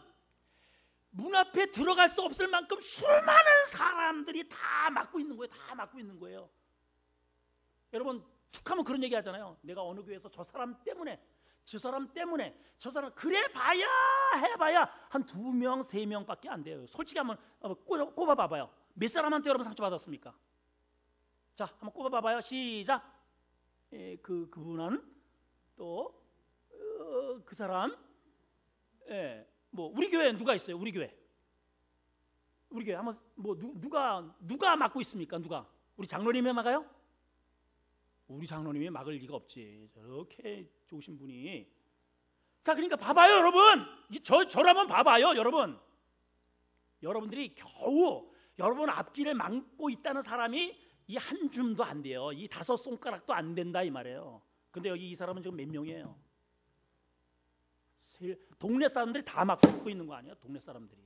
문 앞에 들어갈 수 없을 만큼 수많은 사람들이 다 막고 있는 거예요. 다 막고 있는 거예요. 여러분 툭하면 그런 얘기 하잖아요. 내가 어느 교회에서 저 사람 때문에, 저 사람 때문에, 저 사람 그래 봐야 해봐야 한 2명, 3명밖에 안 돼요. 솔직히 한번 꼽아봐봐요. 몇 사람한테 여러분 상처받았습니까? 자, 한번 꼽아봐봐요. 시작. 그분은 또 그 사람, 뭐 우리 교회 누가 있어요? 우리 교회 한번 뭐 누가 맡고 있습니까? 누가? 우리 장로님이 막아요? 우리 장로님이 막을 리가 없지. 저렇게 좋으신 분이. 자, 그러니까 봐봐요, 여러분. 저를 한번 봐봐요, 여러분. 여러분들이 겨우 여러분 앞길을 막고 있다는 사람이 이 한 줌도 안 돼요. 이 5 손가락도 안 된다 이 말이에요. 근데 여기 이 사람은 지금 몇 명이에요? 동네 사람들이 다 막고 있는 거 아니에요? 동네 사람들이.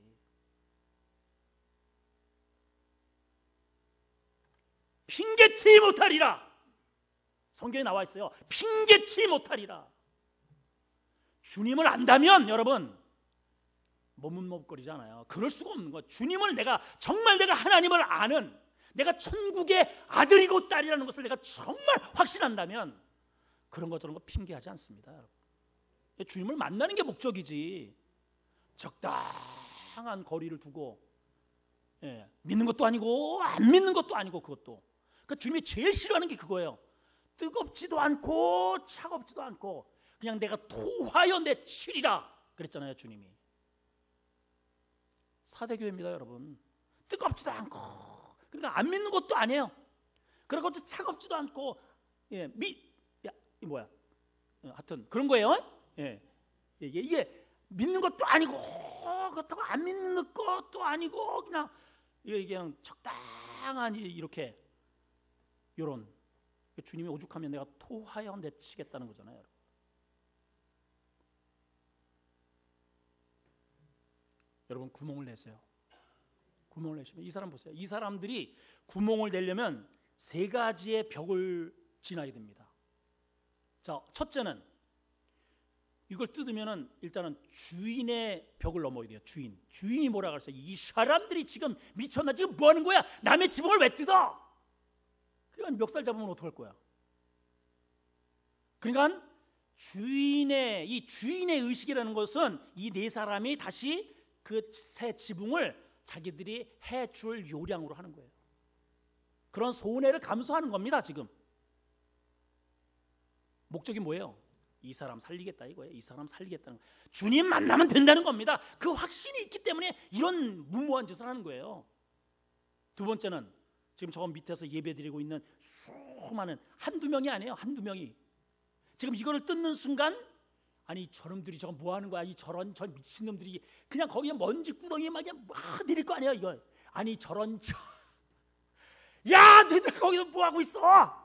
핑계치 못하리라. 성경에 나와 있어요. 핑계치 못하리라. 주님을 안다면 여러분 머뭇머뭇거리지 않아요. 그럴 수가 없는 거예요. 주님을 정말 내가 하나님을 아는, 내가 천국의 아들이고 딸이라는 것을 내가 정말 확신한다면 그런 거 저런 거 핑계하지 않습니다. 주님을 만나는 게 목적이지 적당한 거리를 두고 믿는 것도 아니고 안 믿는 것도 아니고 그것도. 그러니까 주님이 제일 싫어하는 게 그거예요. 뜨겁지도 않고 차갑지도 않고 그냥 내가 토하여 내치리라 그랬잖아요, 주님이. 사대교회입니다, 여러분. 뜨겁지도 않고 그러니까 안 믿는 것도 아니에요. 그런 것도 차갑지도 않고 하여튼 그런 거예요. 이게 믿는 것도 아니고 그렇다고 안 믿는 것도 아니고 그냥 이게 그냥 적당한 이렇게 요런 주님이 오죽하면 내가 토하여 내치겠다는 거잖아요. 여러분 구멍을 내세요. 구멍을 내시면 이 사람 보세요. 이 사람들이 구멍을 내려면 세 가지의 벽을 지나야 됩니다. 자, 첫째는 이걸 뜯으면은 일단은 주인의 벽을 넘어야 돼요. 주인이 뭐라 그랬어요? 이 사람들이 지금 미쳤나? 지금 뭐 하는 거야? 남의 지붕을 왜 뜯어? 그러니까 멱살 잡으면 어떡할 거야? 그러니까 주인의 의식이라는 것은 이 네 사람이 다시 그 새 지붕을 자기들이 해줄 요량으로 하는 거예요. 그런 손해를 감수하는 겁니다. 지금 목적이 뭐예요? 이 사람 살리겠다 이거예요. 이 사람 살리겠다는 거예요. 주님 만나면 된다는 겁니다. 그 확신이 있기 때문에 이런 무모한 짓을 하는 거예요. 두 번째는 지금 저 밑에서 예배드리고 있는 수많은 한두 명이 아니에요. 한두 명이 지금 이거를 뜯는 순간 아니 저놈들이 저거 뭐 하는 거야? 저 미친놈들이 그냥 거기에 먼지 구덩이에 막 내릴 거 아니에요. 이거 아니 야 너희들 거기서 뭐 하고 있어?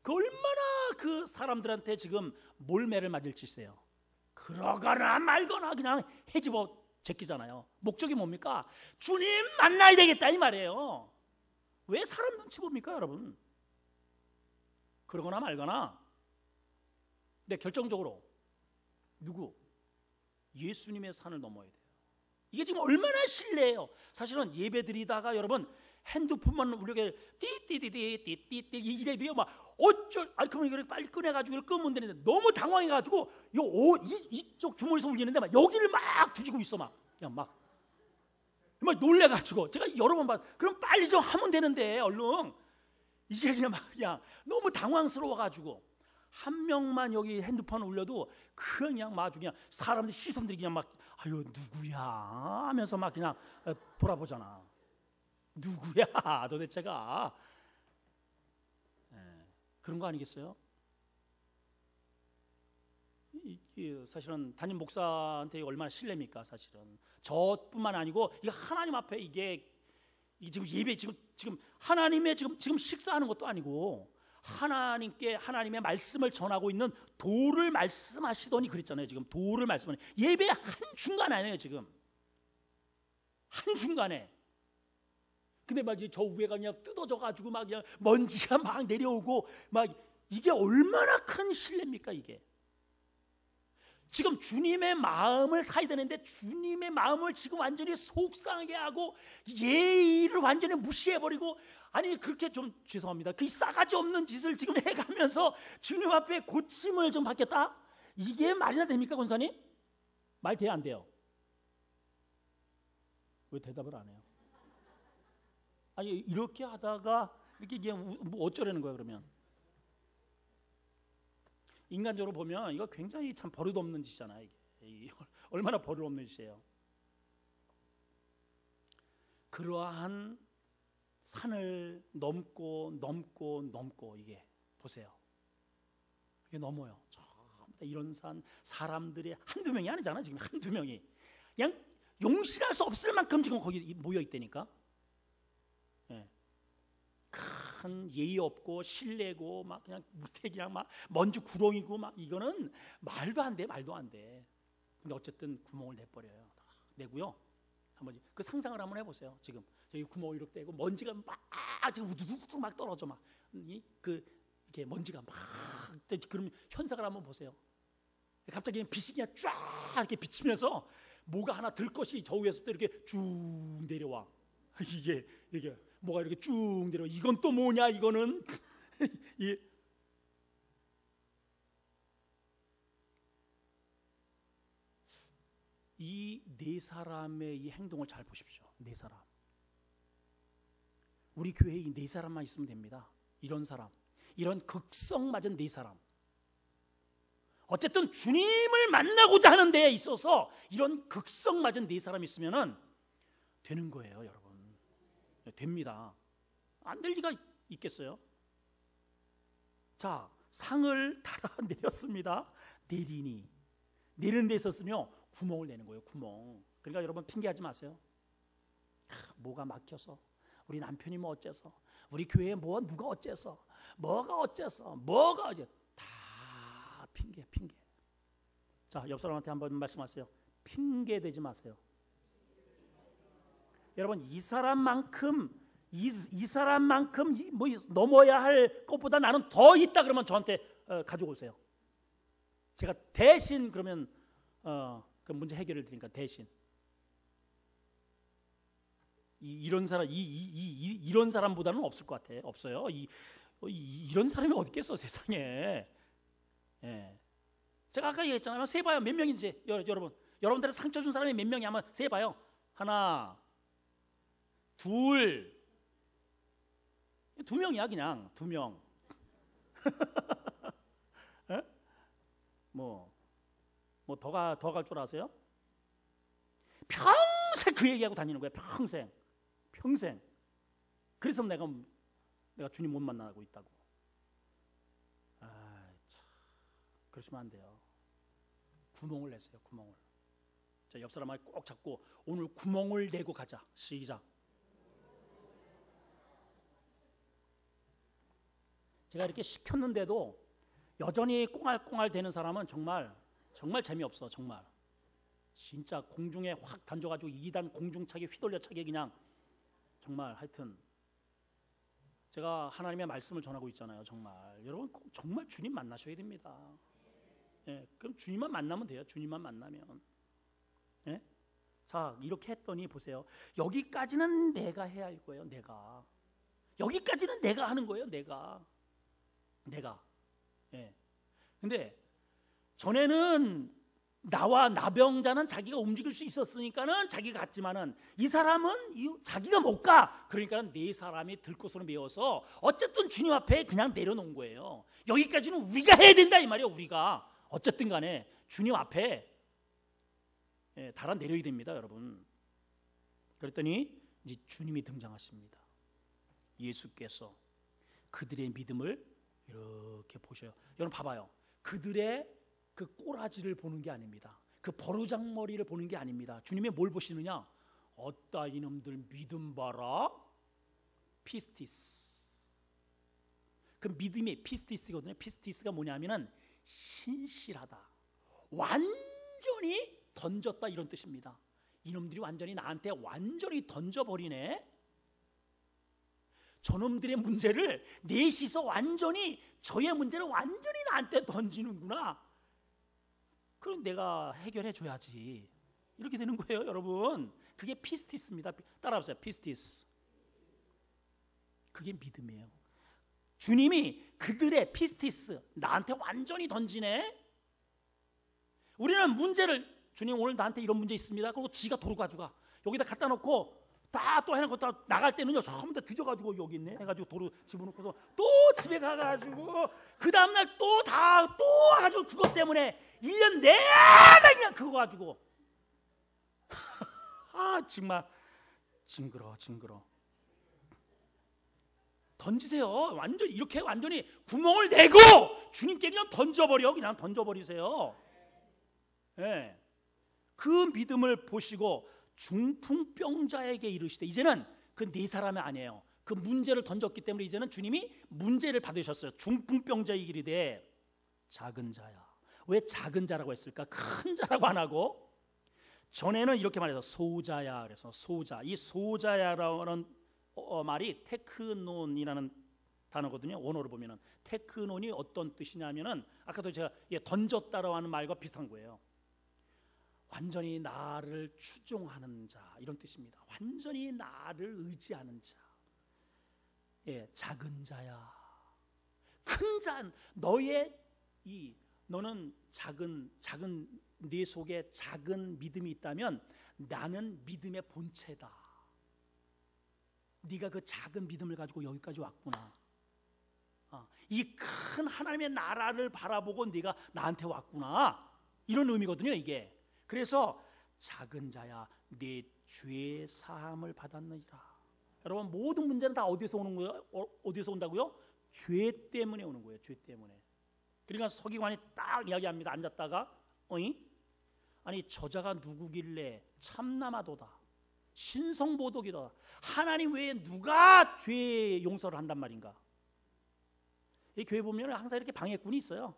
그 얼마나 그 사람들한테 지금 몰매를 맞을 짓이에요. 그러거나 말거나 그냥 해집어 제끼잖아요. 목적이 뭡니까? 주님 만나야 되겠다 이 말이에요. 왜 사람 눈치 봅니까 여러분? 그러거나 말거나. 근데 결정적으로 누구? 예수님의 산을 넘어야 돼요. 이게 지금 얼마나 신뢰해요. 사실은 예배드리다가 여러분 핸드폰만 우리가 띠띠띠띠띠띠 이래 돼요. 막 그러면 이걸 빨리 꺼내가지고 이걸 끄면 되는데 너무 당황해가지고 이쪽 주머니에서 울리는데 막 여기를 막 뒤지고 있어 그냥 막 놀래가지고 제가 여러 번 봤. 그럼 빨리 좀 하면 되는데 얼른 이게 그냥 너무 당황스러워가지고 한 명만 여기 핸드폰 올려도 그냥 사람들 시선들이 그냥 막 아유 누구야 하면서 막 그냥 돌아보잖아. 누구야 도대체가 그런 거 아니겠어요? 사실은 담임 목사한테 얼마나 신뢰입니까? 사실은 저뿐만 아니고 이거 하나님 앞에 이게 지금 예배 지금 하나님의 지금 식사하는 것도 아니고 하나님께 하나님의 말씀을 전하고 있는 도를 말씀하시더니 그랬잖아요. 지금 도를 말씀하는 예배 한 중간 아니에요. 지금 한 중간에. 근데 막 저 위에가 그냥 뜯어져 가지고 막 그냥 먼지가 막 내려오고 막 이게 얼마나 큰 신뢰입니까 이게? 지금 주님의 마음을 사야 되는데 주님의 마음을 지금 완전히 속상하게 하고 예의를 완전히 무시해버리고 아니 그렇게 좀 죄송합니다. 그 싸가지 없는 짓을 지금 해가면서 주님 앞에 고침을 좀 받겠다? 이게 말이나 됩니까 권사님? 말 돼야 안 돼요? 왜 대답을 안 해요? 아니 이렇게 하다가 이게 뭐 어쩌라는 거야 그러면? 인간적으로 보면 이거 굉장히 참 버릇없는 짓이잖아요. 이게 얼마나 버릇없는 짓이에요. 그러한 산을 넘고 이게 보세요. 이게 넘어요. 이런 사람들이 한두 명이 아니잖아. 지금 한두 명이 그냥 용실할 수 없을 만큼 지금 거기 모여 있다니까. 큰 예의 없고 실례고 막 그냥 무태기랑 막 먼지 구렁이고 막 이거는 말도 안 돼. 근데 어쨌든 구멍을 내버려요. 내고요. 한번 그 상상을 한번 해보세요. 지금 저기 구멍을 이렇게 떼고 먼지가 막 지금 우두둑 막 떨어져 막 이렇게 먼지가 막 그러면 현상을 한번 보세요. 갑자기 빛이 그냥 쫙 이렇게 비치면서 뭐가 하나 들 것이 저 위에서부터 이렇게 쭉 내려와. 이게 뭐가 이렇게 쭉 내려. 이건 또 뭐냐 이거는. 이 네 사람의 이 행동을 잘 보십시오. 네 사람. 우리 교회에 이 네 사람만 있으면 됩니다. 이런 사람, 이런 극성 맞은 네 사람. 어쨌든 주님을 만나고자 하는 데에 있어서 이런 극성 맞은 네 사람 있으면은 되는 거예요, 여러분. 됩니다. 안 될 리가 있겠어요? 자, 상을 달아 내렸습니다. 내리는 데 있었으며 구멍을 내는 거예요. 구멍. 그러니까 여러분 핑계하지 마세요. 뭐가 막혀서, 우리 남편이 뭐 어째서, 우리 교회에 뭐 누가 어째서, 뭐가 어째서, 다 핑계. 자, 옆 사람한테 한번 말씀하세요. 핑계 대지 마세요. 여러분, 이 사람만큼 뭐 넘어야 할 것보다 나는 더 있다 그러면 저한테 가지고 오세요. 제가 대신 그러면 그 문제 해결을 드리니까 대신 이런 사람 이런 사람보다는 없을 것 같아. 없어요. 이런 사람이 어디 있겠어 세상에. 예. 제가 아까 얘기했잖아요. 세봐요. 몇 명인지. 여러분들의 상처 준 사람이 몇 명이 한번 세봐요. 하나, 둘, 2명이야 그냥 2명. 뭐 더 갈 줄 아세요? 평생 그 얘기하고 다니는 거야. 평생. 그래서 내가 주님 못 만나고 있다고. 그러시면 안 돼요. 구멍을 내세요. 구멍을. 자, 옆 사람을 꼭 잡고 오늘 구멍을 내고 가자. 시작. 제가 이렇게 시켰는데도 여전히 꽁알꽁알 되는 사람은 정말 재미없어. 정말 진짜 공중에 확 던져가지고 2단 공중차기 휘돌려차기 그냥 정말 하여튼 제가 하나님의 말씀을 전하고 있잖아요. 정말 여러분 정말 주님 만나셔야 됩니다. 예, 그럼 주님만 만나면 돼요. 주님만 만나면. 예? 자, 이렇게 했더니 보세요. 여기까지는 내가 해야 할 거예요. 여기까지는 내가 하는 거예요. 내가. 예. 근데 전에는 나와 나병자는 자기가 움직일 수 있었으니까는 자기가 갔지만은 이 사람은 자기가 못 가. 그러니까 네 사람이 들것으로 메워서 어쨌든 주님 앞에 그냥 내려놓은 거예요. 여기까지는 우리가 해야 된다 이 말이에요. 우리가 어쨌든 간에 주님 앞에 달아 내려야 됩니다, 여러분. 그랬더니 이제 주님이 등장하십니다. 예수께서 그들의 믿음을 이렇게 보셔요. 여러분 봐봐요. 그들의 그 꼬라지를 보는 게 아닙니다. 그 버르장머리를 보는 게 아닙니다. 주님이 뭘 보시느냐? 어따 이놈들 믿음 봐라. 피스티스. 그 믿음이 피스티스거든요. 피스티스가 뭐냐면은 신실하다. 완전히 던졌다 이런 뜻입니다. 이놈들이 완전히 나한테 완전히 던져버리네. 저놈들의 문제를 넷이서 완전히 저의 문제를 완전히 나한테 던지는구나. 그럼 내가 해결해 줘야지. 이렇게 되는 거예요, 여러분. 그게 피스티스입니다. 따라하세요. 피스티스. 그게 믿음이에요. 주님이 그들의 피스티스 나한테 완전히 던지네. 우리는 문제를 주님 오늘 나한테 이런 문제 있습니다. 그리고 지가 도로 가져가. 여기다 갖다 놓고 다 또 해놓고 나갈 때는요 전부 다 뒤져가지고 여기 있네 해가지고 도로 집어넣고서 또 집에 가가지고 그 다음날 또 가지고 그것 때문에 1년 내내 그냥 그거 가지고 정말 징그러 던지세요. 완전히 이렇게 완전히 구멍을 내고 주님께 그냥 던져버리세요. 네. 그 믿음을 보시고 중풍병자에게 이르시되, 이제는 그 네 사람이 아니에요. 그 문제를 던졌기 때문에 이제는 주님이 문제를 받으셨어요. 중풍병자에게 이르되 작은 자야. 왜 작은 자라고 했을까? 큰 자라고 안 하고 전에는 이렇게 말해서 소자야. 그래서 소자. 이 소자야라는 말이 테크논이라는 단어거든요. 원어로 보면은 테크논이 어떤 뜻이냐면은 아까도 제가 던졌다라고 하는 말과 비슷한 거예요. 완전히 나를 추종하는 자 이런 뜻입니다. 완전히 나를 의지하는 자. 작은 자야. 큰 자, 너는 작은 네 속에 작은 믿음이 있다면 나는 믿음의 본체다. 네가 그 작은 믿음을 가지고 여기까지 왔구나. 이 큰 하나님의 나라를 바라보고 네가 나한테 왔구나. 이런 의미거든요, 이게. 그래서 작은 자야, 네 죄 사함을 받았느니라. 여러분, 모든 문제는 다 어디서 오는 거예요? 어디서 온다고요? 죄 때문에 오는 거예요. 죄 때문에. 그러니까 서기관이 딱 이야기합니다. 앉았다가 아니 저자가 누구길래 참남하도다, 신성모독이다. 하나님 외에 누가 죄 용서를 한단 말인가? 이 교회 보면 항상 이렇게 방해꾼이 있어요.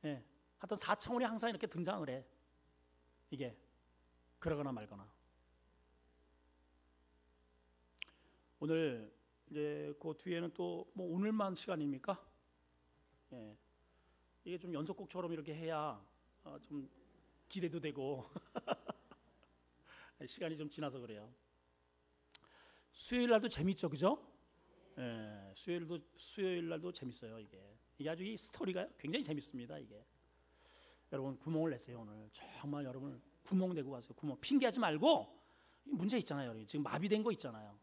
하여튼 4차원이 항상 이렇게 등장을 해. 이게 그러거나 말거나. 오늘 이제 그 뒤에는 또 뭐 오늘만 시간입니까? 이게 좀 연속곡처럼 이렇게 해야 좀 기대도 되고 시간이 좀 지나서 그래요. 수요일 날도 재밌죠, 그죠? 수요일 날도 재밌어요. 이게 아주 이 스토리가 굉장히 재밌습니다. 이게 여러분 구멍을 내세요. 오늘 정말 여러분 구멍 내고 가세요. 구멍 핑계하지 말고. 문제 있잖아요. 여러분. 지금 마비된 거 있잖아요.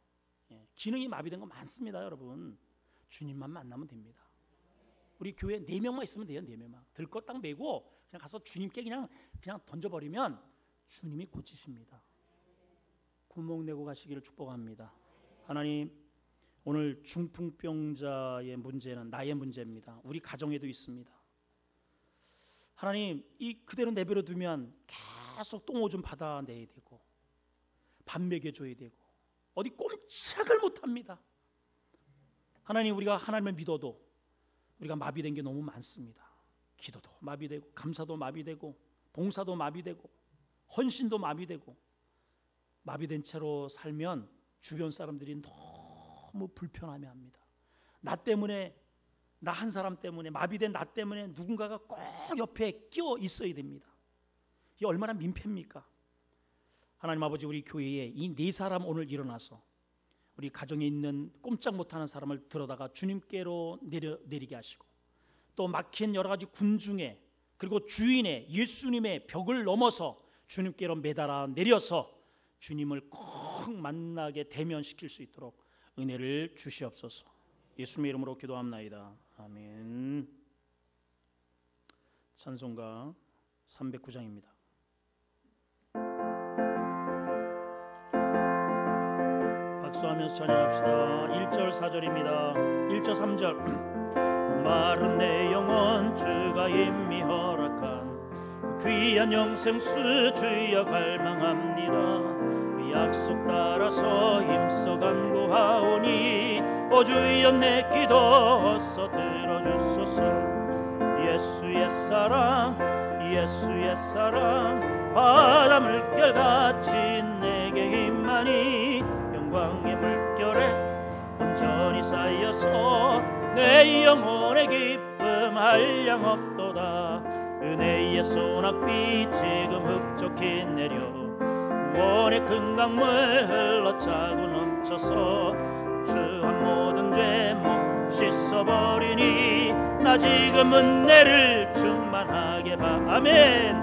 기능이 마비된 거 많습니다. 여러분 주님만 만나면 됩니다. 우리 교회 4명만 있으면 돼요. 4명만 들 것 딱 메고 그냥 가서 주님께 그냥 던져버리면 주님이 고치십니다. 구멍 내고 가시기를 축복합니다. 하나님, 오늘 중풍병자의 문제는 나의 문제입니다. 우리 가정에도 있습니다. 하나님, 이 그대로 내버려 두면 계속 똥오줌 받아내야 되고 밥 먹여줘야 되고 어디 꼼짝을 못합니다. 하나님, 우리가 하나님을 믿어도 우리가 마비된 게 너무 많습니다. 기도도 마비되고 감사도 마비되고 봉사도 마비되고 헌신도 마비되고 마비된 채로 살면 주변 사람들이 너무 불편해합니다. 나 때문에, 나 한 사람 때문에, 마비된 나 때문에 누군가가 꼭 옆에 끼어 있어야 됩니다. 이게 얼마나 민폐입니까? 하나님 아버지, 우리 교회에 이 4사람 오늘 일어나서 우리 가정에 있는 꼼짝 못하는 사람을 들어다가 주님께로 내리게 하시고, 또 막힌 여러 가지 군중에 그리고 주인의 예수님의 벽을 넘어서 주님께로 매달아 내려서 주님을 꼭 만나게 대면시킬 수 있도록 은혜를 주시옵소서. 예수님의 이름으로 기도합나이다. 아멘. 찬송가 309장입니다. 박수하면서 찬양합시다. 1절 4절입니다. 1절 3절. 마른 내 영혼 주가 임히 허락한 그 귀한 영생수 주여 갈망합니다. 그 약속 따라서 힘써 간구하오니 오 주여 내 기도 어서 들어주소서. 예수의 사랑, 예수의 사랑, 바다 물결같이 내게 임하니 영광의 물결에 온전히 쌓여서 내 영혼의 기쁨 한량 없도다. 은혜의 소낙비 지금 흡족히 내려 구원의 큰 강물 흘러차고 넘쳐서 주 한 모든 죄목 씻어버리니 나 지금 은혜를 충만하게 봐. 아멘.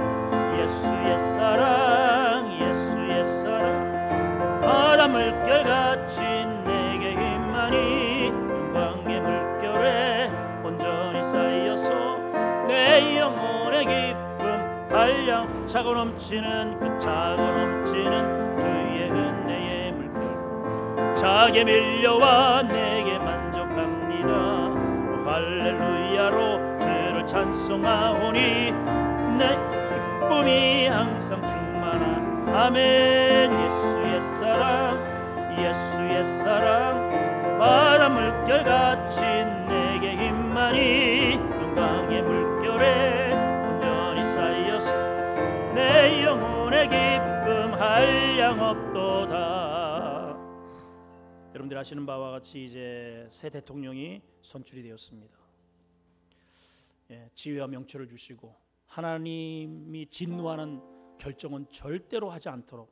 예수의 사랑, 예수의 사랑, 바다 물결같이 내게 임하니 영광의 물결에 온전히 쌓여서 내 영혼의 기쁨 한량 차고 넘치는 그 차고 넘치는 주의 은혜의 물결 차게 밀려와 내게 만족합니다. 오, 할렐루야로 주를 찬송하오니 내 기쁨이 항상 충만한 아멘. 예수의 사랑, 예수의 사랑, 바다 물결같이 내게 임하니 영광의 물결에 온전히 쌓여서 내 영혼의 기쁨 한량 없도다. 여러분들 아시는 바와 같이 이제 새 대통령이 선출이 되었습니다. 지혜와 명철을 주시고 하나님이 진노하는 결정은 절대로 하지 않도록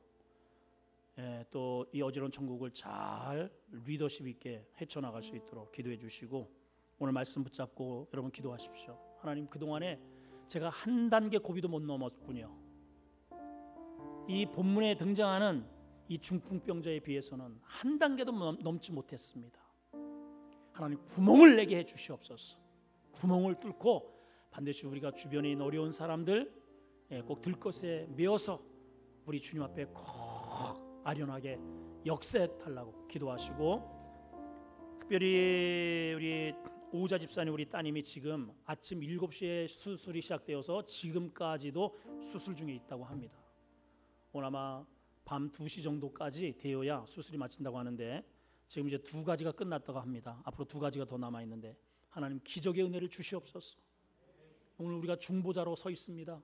또 이 어지러운 천국을 잘 리더십 있게 헤쳐나갈 수 있도록 기도해 주시고 오늘 말씀 붙잡고 여러분 기도하십시오. 하나님, 그동안에 제가 한 단계 고비도 못 넘었군요. 이 본문에 등장하는 이 중풍병자에 비해서는 한 단계도 넘지 못했습니다. 하나님, 구멍을 내게 해 주시옵소서. 구멍을 뚫고 반드시 우리가 주변에 있는 어려운 사람들 꼭 들것에 메어서 우리 주님 앞에 꼭 아련하게 역사해달라고 기도하시고, 특별히 우리 오자 집사님, 우리 따님이 지금 아침 7시에 수술이 시작되어서 지금까지도 수술 중에 있다고 합니다. 오늘 아마 밤 2시 정도까지 되어야 수술이 마친다고 하는데 지금 이제 2가지가 끝났다고 합니다. 앞으로 2가지가 더 남아있는데 하나님, 기적의 은혜를 주시옵소서. 오늘 우리가 중보자로 서 있습니다.